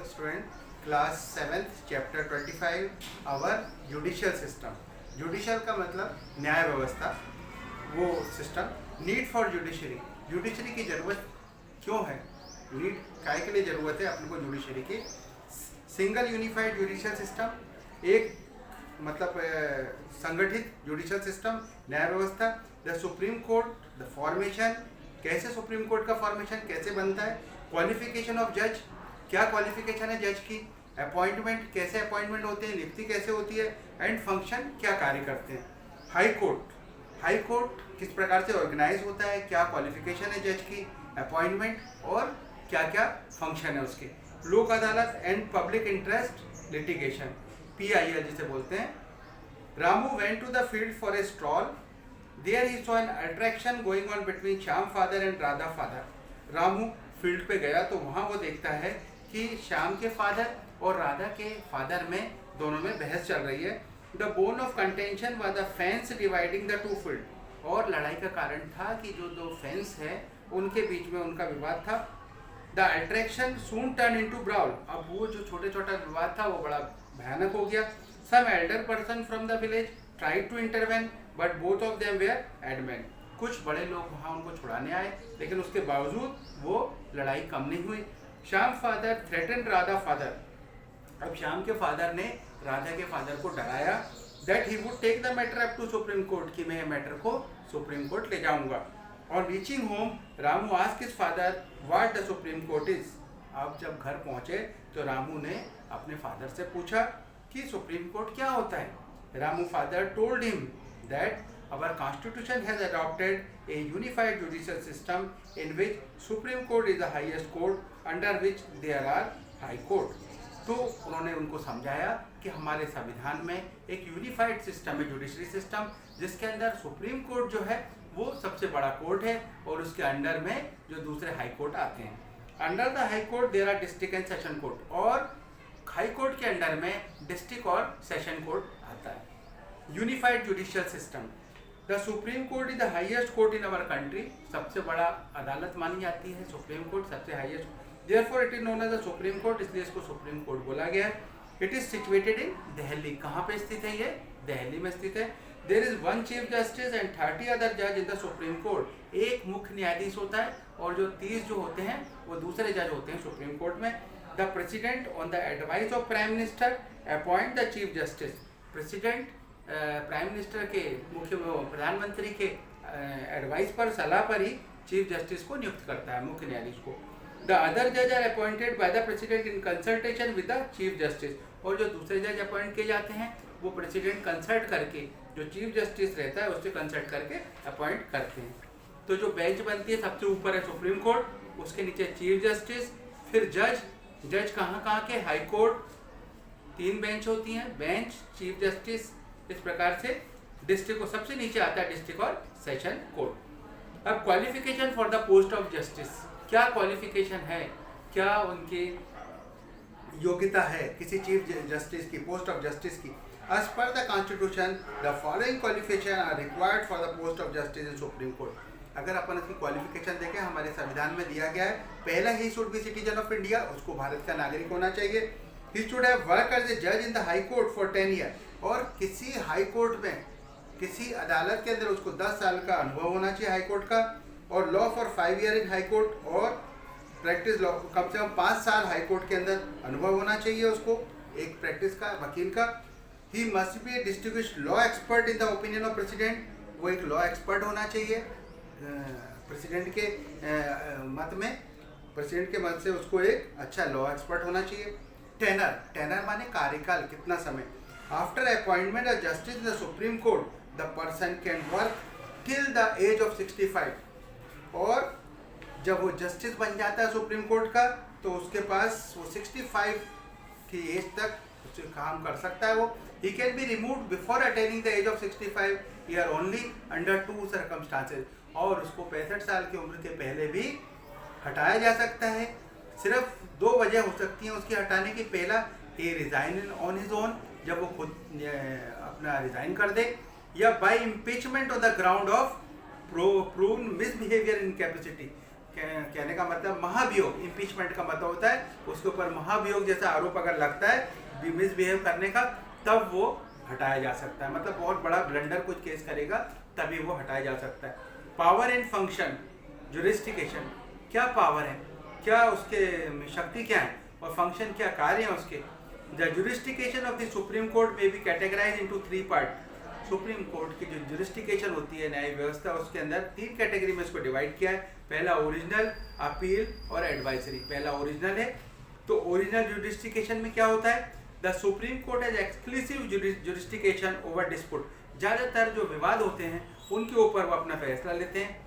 student, class 7th, chapter 25, our judicial system. Judicial का मतलब न्याय व्यवस्था, वो system. Need for judiciary, judiciary की ज़रूरत क्यों है, नीड काय के लिए ज़रूरत है अपन को जुडिशरी की. सिंगल यूनिफाइड जुडिशियल सिस्टम, एक मतलब संगठित जुडिशियल सिस्टम, न्याय व्यवस्था. The supreme court, the formation, कैसे सुप्रीम कोर्ट का फॉर्मेशन कैसे बनता है. क्वालिफिकेशन ऑफ जज, क्या क्वालिफिकेशन है जज की. अपॉइंटमेंट, कैसे अपॉइंटमेंट होते हैं, नियुक्ति कैसे होती है. एंड फंक्शन, क्या कार्य करते हैं. हाई कोर्ट, हाई कोर्ट किस प्रकार से ऑर्गेनाइज होता है, क्या क्वालिफिकेशन है जज की, अपॉइंटमेंट और क्या क्या फंक्शन है उसके. Lok Adalat and public interest litigation, PIL जिसे बोलते हैं. Ramu went to the field for a stroll. There he saw an attraction going on between Shyam father and Radha father. Ramu field पे गया तो वहाँ वो देखता है कि श्याम के फादर और राधा के फादर में दोनों में बहस चल रही है. The bone of contention was the fence dividing the two field. और लड़ाई का कारण था कि जो दो फेंस है उनके बीच में उनका विवाद था. The attraction soon turn into brawl. अब वो जो छोटे छोटा विवाद था वो बड़ा भयानक हो गया. Some elder person from the village tried to intervene but both of them were adamant. कुछ बड़े लोग वहाँ उनको छुड़ाने आए लेकिन उसके बावजूद वो लड़ाई कम नहीं हुई. Shyam father threaten Radha father. अब श्याम के फादर ने राधा के फादर को डराया that he would take the matter up to Supreme Court, कि मैं मैटर को सुप्रीम कोर्ट ले जाऊंगा. On reaching home Ramu asked his father what the supreme court is. अब जब घर पहुंचे तो रामू ने अपने फादर से पूछा कि सुप्रीम कोर्ट क्या होता है. Ramu father told him that our constitution has adopted a unified judicial system in which supreme court is the highest court under which there are high court. तो उन्होंने उनको समझाया कि हमारे संविधान में एक यूनिफाइड सिस्टम है, जुडिशरी सिस्टम, जिसके अंदर सुप्रीम कोर्ट जो है वो सबसे बड़ा कोर्ट है और उसके अंडर में जो दूसरे हाई कोर्ट आते हैं. Under the high court there are district and session court. और हाई कोर्ट के अंडर में डिस्ट्रिक्ट और सेशन कोर्ट आता है. Unified judicial system. The supreme court is the highest court in our country. सबसे बड़ा अदालत मानी जाती है सुप्रीम कोर्ट, सबसे highest. Therefore it is known as the supreme Court, इसलिए इसको सुप्रीम कोर्ट बोला गया है. It is situated in Delhi. कहाँ पे स्थित है ये, दिल्ली में स्थित है. There is one chief justice and 30 other जज इन द सुप्रीम कोर्ट. एक मुख्य न्यायाधीश होता है और जो 30 जो होते हैं वो दूसरे जज होते हैं सुप्रीम कोर्ट में. The president on the advice of prime minister appoint the chief justice. President prime minister के मुख्य प्रधानमंत्री के एडवाइस पर, सलाह पर ही चीफ जस्टिस को नियुक्त करता है, मुख्य न्यायाधीश को. द अदर जज are appointed by the president in consultation with the chief justice. और जो दूसरे जज अपॉइंट किए जाते हैं वो प्रेसिडेंट कंसल्ट करके, जो चीफ जस्टिस रहता है उससे कंसल्ट करके अपॉइंट करते हैं. तो जो बेंच बनती है सबसे ऊपर है सुप्रीम कोर्ट, उसके नीचे चीफ जस्टिस, फिर जज. जज कहाँ कहाँ के, हाई कोर्ट 3 बेंच होती हैं, बेंच, चीफ जस्टिस. इस प्रकार से डिस्ट्रिक्ट को सबसे नीचे आता है डिस्ट्रिक्ट और सेशन कोर्ट. अब qualification for the post of justice. क्या क्वालिफिकेशन है, क्या उनकी योग्यता है किसी चीफ जस्टिस की, पोस्ट ऑफ जस्टिस की. As per the constitution the following qualification are required for the post of justice in Supreme Court. अगर अपन इसकी क्वालिफिकेशन देखें, हमारे संविधान में दिया गया है. पहला, he should be citizen of India, उसको भारत का नागरिक होना चाहिए. He should have work as a जज in the high court for 10 year. और किसी हाई कोर्ट में, किसी अदालत के अंदर उसको 10 साल का अनुभव होना चाहिए हाई कोर्ट का. और law for 5 year in high court, और प्रैक्टिस लॉ कम से कम 5 साल हाई कोर्ट के अंदर अनुभव होना चाहिए उसको, एक प्रैक्टिस का, वकील का. He must be A distinguished law expert in the opinion of president. वो एक लॉ एक्सपर्ट होना चाहिए प्रेसिडेंट के मत में, प्रेसिडेंट के मत से उसको एक अच्छा लॉ एक्सपर्ट होना चाहिए. टेनर, टेनर माने कार्यकाल, कितना समय. After appointment as justice in the Supreme Court, the person can work till the age of 65. और जब वो जस्टिस बन जाता है सुप्रीम कोर्ट का तो उसके पास वो 65 की एज तक उससे काम कर सकता है. वो he can be removed before attaining the age of 65 year only under 2 circumstances. और उसको 65 साल की उम्र के पहले भी हटाया जा सकता है. सिर्फ 2 वजह हो सकती हैं उसकी हटाने की. पहला, he resign on his own, जब वो खुद अपना रिजाइन कर दे, या by impeachment on the ground of proven misbehaviour in capacity, कहने का मतलब महाभियोग, इम्पीचमेंट का मतलब होता है उसके ऊपर महाभियोग जैसा आरोप अगर लगता है मिसबिहेव करने का, तब वो हटाया जा सकता है। मतलब बहुत बड़ा ब्लंडर कुछ केस करेगा तभी वो हटाया जा सकता है। पावर एंड फंक्शन जुरिस्डिक्शन, क्या पावर है, क्या उसके शक्ति क्या है और फंक्शन क्या कार्य है उसके। The jurisdiction of the supreme court में be categorize into 3 part. Supreme court की जो जुरिस्डिक्शन होती है न्याय व्यवस्था, उसके अंदर 3 कैटेगरी में इसको डिवाइड किया है। पहला ओरिजिनल, अपील और एडवाइजरी। पहला ओरिजिनल है, तो ओरिजिनल जुरिस्डिक्शन में क्या होता है, the supreme court has exclusive jurisdiction over dispute. ज़्यादातर जो विवाद होते हैं उनके ऊपर वो अपना फैसला लेते हैं।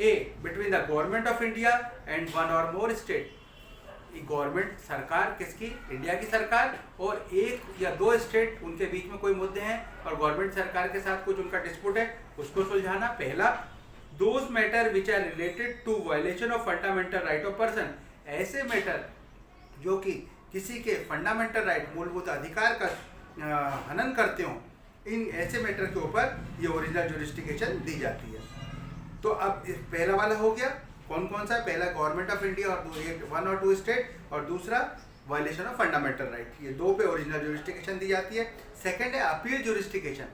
A between the government of India and one or more state. Government सरकार किसकी, इंडिया की सरकार, और 1 या 2 स्टेट उनके बीच में कोई मुद्दे हैं और गवर्नमेंट सरकार के साथ कुछ उनका डिस्प्यूट है, उसको सुलझाना। पहला, those matter which are related to violation of fundamental right of person. ऐसे मैटर जो कि किसी के फंडामेंटल राइट, मूलभूत अधिकार का हनन करते हो, इन ऐसे मैटर के ऊपर ये ओरिजिनल जुरिस्डिक्शन दी जाती है। तो अब पहला वाला हो गया, कौन कौन सा, पहला गवर्नमेंट ऑफ इंडिया और 1 और 2 स्टेट, और दूसरा वायलेशन ऑफ फंडामेंटल राइट। ये 2 पे ओरिजिनल जुरिस्डिक्शन दी जाती है। सेकंड है appeal jurisdiction.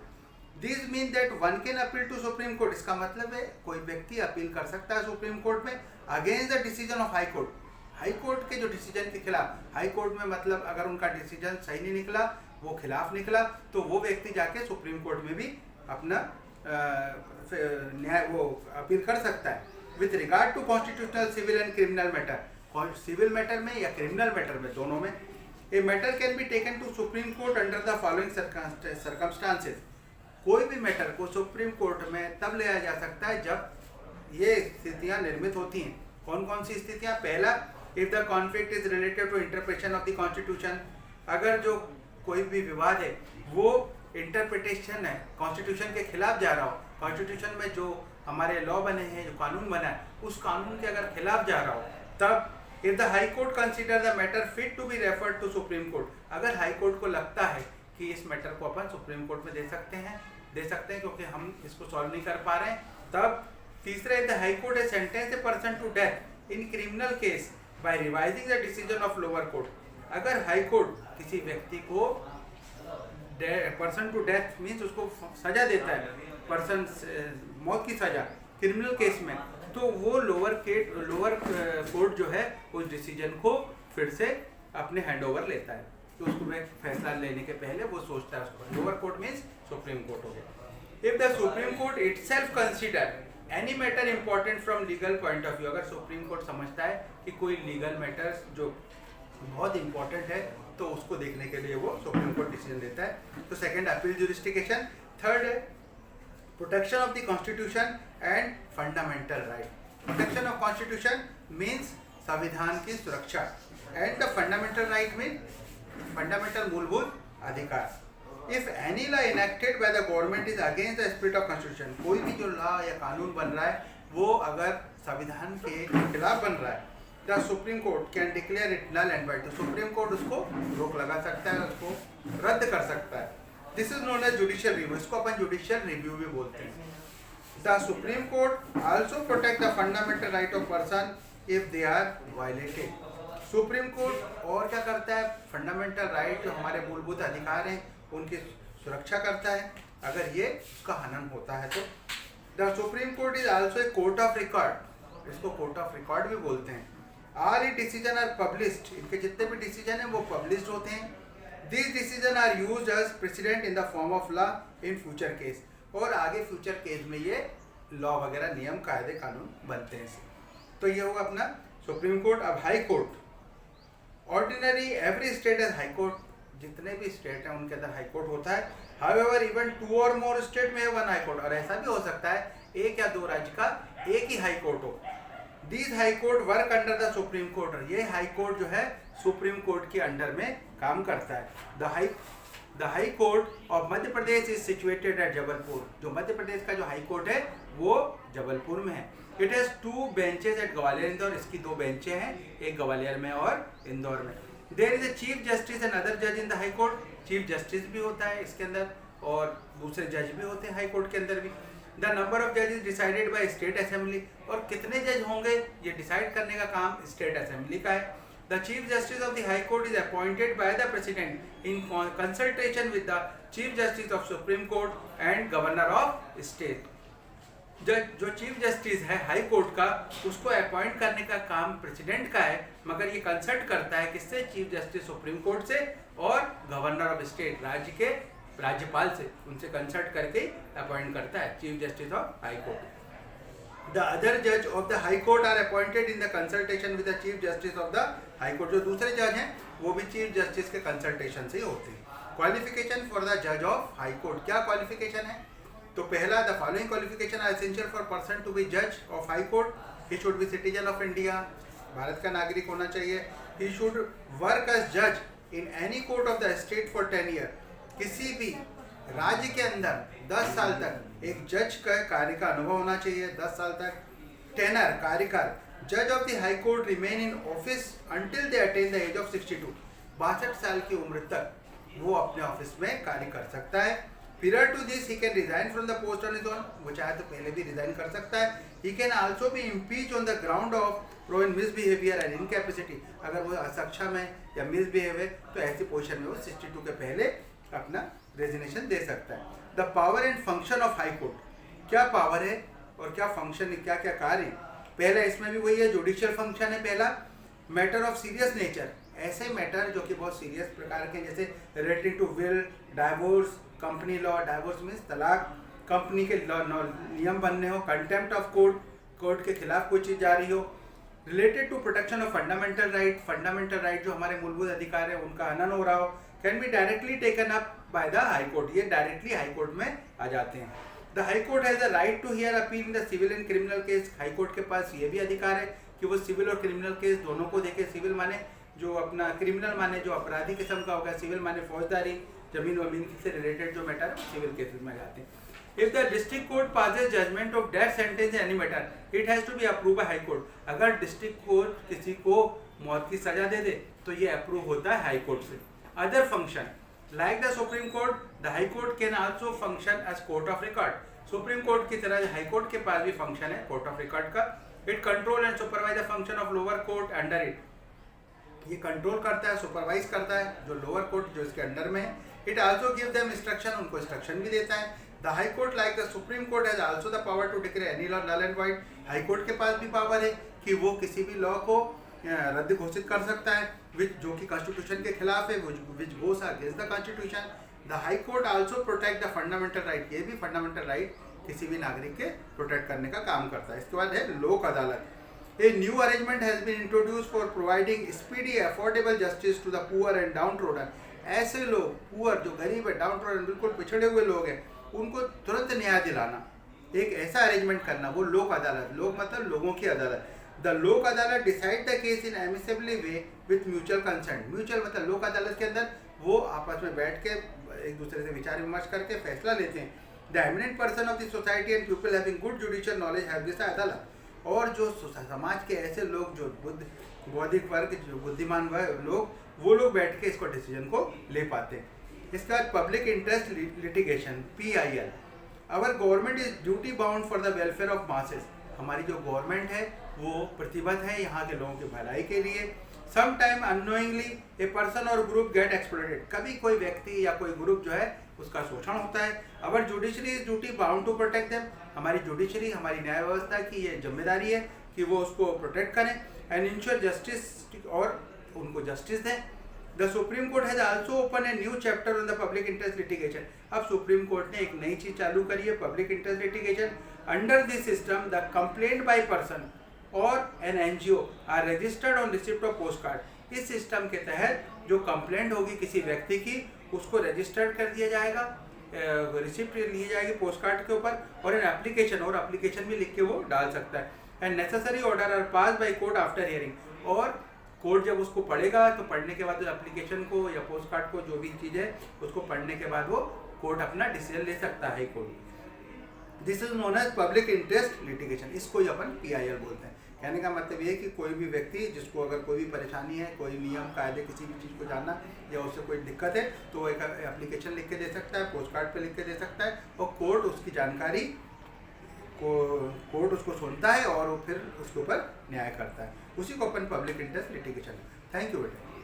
This mean that one can appeal to Supreme Court. इसका मतलब है कोई व्यक्ति अपील कर सकता है सुप्रीम कोर्ट में against the decision of high court. High court के जो डिसीजन के खिलाफ, हाई कोर्ट में मतलब अगर उनका डिसीजन सही नहीं निकला, वो खिलाफ निकला, तो वो व्यक्ति जाके सुप्रीम कोर्ट में भी अपना न्याय वो अपील कर सकता है। With regard to constitutional, civil and criminal matter. Civil matter में या क्रिमिनल मैटर में, दोनों में, a matter can be taken to Supreme Court under the following circumstances. कोई भी मैटर को सुप्रीम कोर्ट में तब ले जा सकता है जब ये स्थितियां निर्मित होती हैं। कौन कौन सी स्थितियां, पहला, if the conflict is related to interpretation of the constitution. अगर जो कोई भी विवाद है वो इंटरप्रिटेशन है, कॉन्स्टिट्यूशन के खिलाफ जा रहा हो, कॉन्स्टिट्यूशन में जो हमारे लॉ बने हैं, जो कानून बना है, उस कानून के अगर खिलाफ जा रहा हो, तब if the high court consider the matter fit to be referred to Supreme Court. अगर हाई कोर्ट को लगता है कि इस मैटर को अपन सुप्रीम कोर्ट में दे सकते हैं क्योंकि हम इसको सॉल्व नहीं कर पा रहे हैं, तब तीसरा, इफ द हाई कोर्ट है sentence a person to death in criminal case by revising the decision of lower court. अगर हाई कोर्ट किसी व्यक्ति को पर्सन टू डेथ मीन्स उसको सजा देता है, पर्सन मौत की सजा क्रिमिनल केस में, तो वो लोअर कोर्ट जो है उस डिसीजन को फिर से अपने हैंडओवर लेता है। तो उसको फैसला लेने के पहले वो सोचता है उसको। Lower court means supreme court हो गया। If the supreme court itself consider any matter important from legal point of view. अगर सुप्रीम कोर्ट समझता है कि कोई लीगल मैटर्स जो बहुत इंपॉर्टेंट है, तो उसको देखने के लिए वो सुप्रीम कोर्ट डिसीजन देता है। तो सेकंड, अपील जुरिस्डिक्शन। थर्ड है protection of the constitution and fundamental right. Protection of constitution means संविधान की सुरक्षा, and the fundamental right mean fundamental मूलभूत अधिकार। If any law enacted by the government is against the spirit of constitution. कोई भी जो law या कानून बन रहा है वो अगर संविधान के खिलाफ बन रहा है, the supreme Court can declare it null and void. तो सुप्रीम कोर्ट उसको रोक लगा सकता है, उसको रद्द कर सकता है। This is known as judicial review. इसको अपन जुडिशियल रिव्यू भी बोलते हैं। The supreme Court also protect the fundamental right of person if they are violated. Supreme Court और क्या करता है, फंडामेंटल राइट जो हमारे मूलभूत अधिकार हैं उनकी सुरक्षा करता है अगर ये उसका हनन होता है तो। The supreme court is also a court of record. इसको कोर्ट ऑफ रिकॉर्ड भी बोलते हैं। All it decision are published. इनके जितने भी डिसीजन हैं वो पब्लिश्ड होते हैं। This decision are used as president in the form of law in future case. और आगे फ्यूचर केस में ये लॉ वगैरह, नियम, कायदे, कानून बनते हैं। तो ये होगा अपना सुप्रीम कोर्ट। अब high court, ordinary every state as high court. जितने भी स्टेट हैं उनके अंदर हाई कोर्ट होता है। हाउएवर इवन 2 और मोर स्टेट में 1 हाई कोर्ट। और ऐसा भी हो सकता है 1 या 2 राज्य का एक ही हाई कोर्ट हो। These high court work under the supreme court. ये हाई कोर्ट जो है सुप्रीम कोर्ट के अंडर में काम करता है। The high court of Madhya Pradesh is situated at Jabalpur. जो मध्य प्रदेश का जो हाई कोर्ट है वो जबलपुर में है। It has 2 benches at Gwalior Indore. इसकी 2 बेंचें हैं, एक ग्वालियर में और इंदौर में। There is a chief justice and other जज in the high court. Chief justice भी होता है इसके अंदर और दूसरे जज भी होते हैं हाई कोर्ट के अंदर भी। द नंबर ऑफ जज is decided by state assembly, और कितने जज होंगे ये डिसाइड करने का काम स्टेट असेंबली का है। The chief justice of the high court is appointed by the president in consultation with the chief justice of supreme court and governor of state. जो चीफ जस्टिस है हाई कोर्ट का, उसको appoint करने का काम president का है, मगर ये कंसल्ट करता है किससे? चीफ जस्टिस सुप्रीम कोर्ट से और गवर्नर ऑफ स्टेट, राज्य के राज्यपाल से, उनसे कंसल्ट करके अपॉइंट करता है chief justice of high court. The other जज of the high court are appointed in the consultation with the chief justice of the high court. जो दूसरे जज हैं वो भी चीफ जस्टिस के कंसल्टेशन से ही होते हैं। क्वालिफिकेशन फॉर द जज ऑफ हाई कोर्ट, क्या क्वालिफिकेशन है? तो पहला, the following qualification are essential for person to be जज of high court. He should be citizen of India, Bharat का नागरिक होना चाहिए। ही शुड वर्क एज जज in any court of the state for 10 year, किसी भी राज्य के अंदर 10 साल तक एक जज का कार्य का अनुभव होना चाहिए, 10 साल तक। टेनर, कार्यकाल, जज of the high court remain in office until they attain the age of 62, 62 साल की उम्र तक वो अपने ऑफिस में कार्य कर सकता है। Prior to this, he can resign from the post on his own, वो चाहे तो पहले भी रिजाइन कर सकता है। He can also be impeached on the ground of proven misbehavior and incapacity, अगर वो असक्षम है या मिसबिहेव है तो ऐसी पोजीशन में वो 62 के पहले अपना रेजिग्नेशन दे सकता है। The power and function of high court, क्या पावर है और क्या फंक्शन है, क्या क्या कार्य है? पहला इसमें भी वही है, जुडिशियल फंक्शन है पहला। मैटर ऑफ सीरियस नेचर, ऐसे मैटर जो कि बहुत सीरियस प्रकार के, जैसे related to will, divorce, company law, divorce means तलाक, कंपनी के नियम बनने हो, कंटेम्प्ट ऑफ कोर्ट, कोर्ट के खिलाफ कोई चीज़ जा रही हो, related to protection of fundamental right, fundamental right जो हमारे मूलभूत अधिकार है उनका हनन हो रहा हो, can be directly taken up by the high court, ये डायरेक्टली हाई कोर्ट में आ जाते हैं। The high court has the right to hear appeal in the civil and criminal case, high court के पास ये भी अधिकार है कि वो सिविल और क्रिमिनल केस दोनों को देखे। सिविल माने जो अपना, क्रिमिनल माने जो अपराधी किस्म का होगा, सिविल माने फौजदारी, जमीन वमीन से रिलेटेड जो मैटर है सिविल केसेस में जाते हैं। If the district court passes judgment of death sentence any matter, it has to be approve by high court. अगर डिस्ट्रिक्ट कोर्ट किसी को मौत की सजा दे दे तो ये अप्रूव होता है हाई कोर्ट से। Other function like the supreme court, the high court can also function as court of record. Supreme court की तरह हाई कोर्ट के पास भी फंक्शन है कोर्ट ऑफ रिकॉर्ड का। It control and supervise the function of lower court under it, ये control करता है, सुपरवाइज करता है जो लोअर कोर्ट जो इसके अंडर में है। It also give them instruction, उनको इंस्ट्रक्शन भी देता है। The high court like the supreme court has also the power to declare any law null and void. High court के पास भी पावर है कि वो किसी भी लॉ को रद्द घोषित कर सकता है विच जो कि कॉन्स्टिट्यूशन के खिलाफ है, which goes against the constitution. The high court also protect the fundamental right, ये भी फंडामेंटल राइट किसी भी नागरिक के प्रोटेक्ट करने का काम करता है। इसके बाद है लोक अदालत। A new arrangement has been introduced for providing speedy, affordable justice to the poor and downtrodden. ऐसे लोग पुअर जो गरीब है, डाउनट्रोडन बिल्कुल पिछड़े हुए लोग हैं, उनको तुरंत न्याय दिलाना, एक ऐसा अरेंजमेंट करना, वो लोक अदालत। लोक मतलब लोगों की अदालत। The Lok Adalat decide the case in amicably way with mutual consent. Mutual मतलब लोक अदालत के अंदर वो आपस में बैठ के एक दूसरे से विचार विमर्श करके फैसला लेते हैं। The eminent person of the society and people having good judicial knowledge have this अदालत। और जो समाज के ऐसे लोग जो बौद्धिक वर्ग, जो बुद्धिमान लोग, वो लोग बैठ के इसको डिसीजन को ले पाते हैं। इसके बाद public interest litigation, PIL। Our government is duty bound for the welfare of masses. हमारी जो गवर्नमेंट है वो प्रतिबद्ध है यहाँ के लोगों की भलाई के लिए। Some time unknowingly a person or group get exploited, कभी कोई व्यक्ति या कोई ग्रुप जो है उसका शोषण होता है। Our judiciary is duty bound to protect them. हमारी जुडिशरी, हमारी न्याय व्यवस्था की ये जिम्मेदारी है कि वो उसको प्रोटेक्ट करें एंड इंश्योर जस्टिस, और उनको जस्टिस दें। The supreme court has also open a new chapter on the public interest litigation. अब सुप्रीम कोर्ट ने एक नई चीज चालू करी है, public interest litigation. Under this system the complaint by person or an NGO are registered on receipt of post card. इस system के तहत जो कंप्लेंट होगी किसी व्यक्ति की, उसको रजिस्टर्ड कर दिया जाएगा, रिसिप्ट ली जाएगी पोस्ट कार्ड के ऊपर, और एन एप्लीकेशन, और एप्लीकेशन भी लिख के वो डाल सकता है। And necessary order are pass by court after hearing. और कोर्ट जब उसको पढ़ेगा तो पढ़ने के बाद एप्लीकेशन को या पोस्ट कार्ड को, जो भी चीज़ है उसको पढ़ने के बाद वो कोर्ट अपना डिसीजन ले सकता है court. This is known as public interest litigation, इसको ही अपन PIL बोलते हैं। कहने का मतलब ये है कि कोई भी व्यक्ति जिसको अगर कोई भी परेशानी है, कोई नियम कायदे किसी भी चीज़ को जानना या उससे कोई दिक्कत है, तो वो एक एप्लीकेशन लिख के दे सकता है, पोस्ट कार्ड पे लिख के दे सकता है, और कोर्ट उसकी जानकारी कोर्ट उसको सुनता है और वो फिर उसके ऊपर न्याय करता है। उसी को अपन public interest litigation. Thank you बेटा।